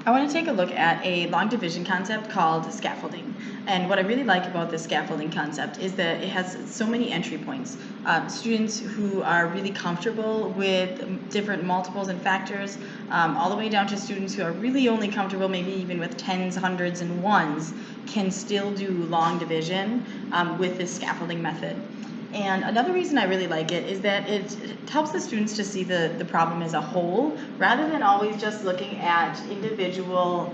I want to take a look at a long division concept called scaffolding. And what I really like about this scaffolding concept is that it has so many entry points. Students who are really comfortable with different multiples and factors, all the way down to students who are really only comfortable maybe even with tens, hundreds, and ones, can still do long division with this scaffolding method. And another reason I really like it is that it helps the students to see the problem as a whole, rather than always just looking at individual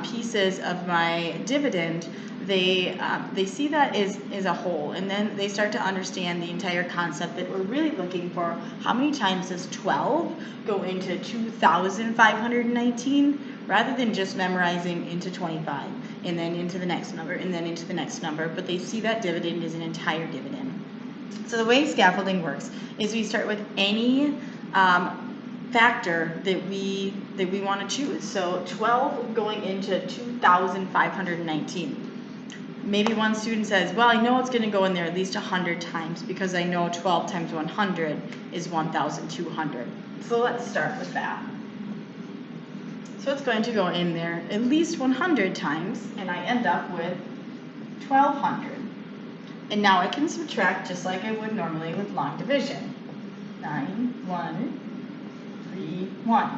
pieces of my dividend. They see that as a whole, and then they start to understand the entire concept that we're really looking for. How many times does 12 go into 2,519, rather than just memorizing into 25, and then into the next number, and then into the next number, but they see that dividend as an entire dividend. So the way scaffolding works is we start with any factor that we want to choose. So 12 going into 2,519. Maybe one student says, well, I know it's going to go in there at least 100 times because I know 12 times 100 is 1,200. So let's start with that. So it's going to go in there at least 100 times, and I end up with 1,200. And now I can subtract just like I would normally with long division. 9, 1, 3, 1.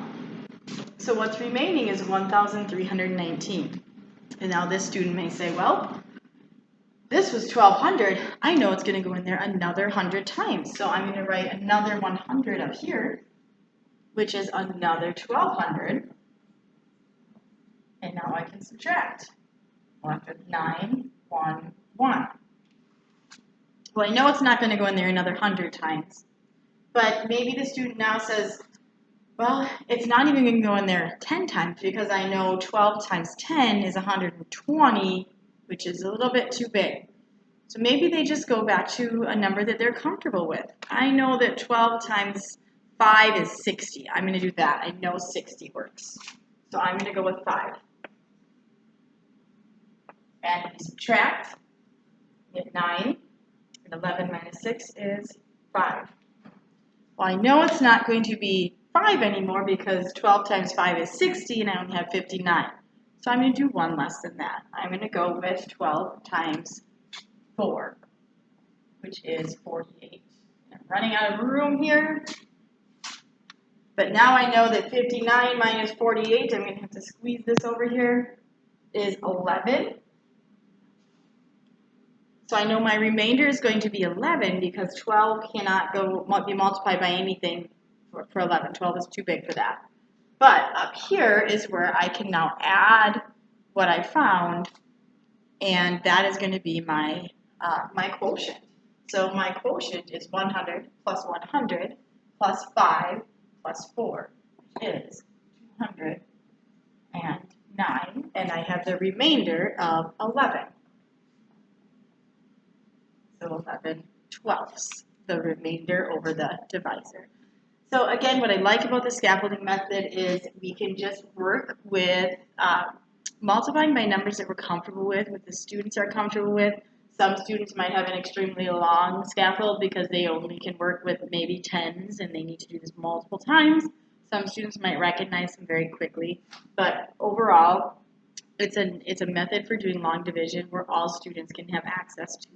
So what's remaining is 1,319. And now this student may say, well, this was 1,200. I know it's going to go in there another 100 times. So I'm going to write another 100 up here, which is another 1,200. And now I can subtract. Left with 9, 1, 1. Well, I know it's not going to go in there another 100 times, but maybe the student now says, well, it's not even going to go in there 10 times because I know 12 times 10 is 120, which is a little bit too big. So maybe they just go back to a number that they're comfortable with. I know that 12 times 5 is 60. I'm going to do that. I know 60 works. So I'm going to go with 5. And we subtract, we get 9. 11 minus 6 is 5. Well, I know it's not going to be 5 anymore because 12 times 5 is 60 and I only have 59. So I'm going to do one less than that. I'm going to go with 12 times 4, which is 48. I'm running out of room here. But now I know that 59 minus 48, I'm going to have to squeeze this over here, is 11. So I know my remainder is going to be 11 because 12 cannot be multiplied by anything for 11. 12 is too big for that. But up here is where I can now add what I found, and that is going to be my quotient. So my quotient is 100 plus 100 plus 5 plus 4, which is 209, and I have the remainder of 11. So 11 twelfths, the remainder over the divisor. So again, what I like about the scaffolding method is we can just work with multiplying by numbers that we're comfortable with, what the students are comfortable with. Some students might have an extremely long scaffold because they only can work with maybe tens and they need to do this multiple times. Some students might recognize them very quickly, but overall, it's a method for doing long division where all students can have access to.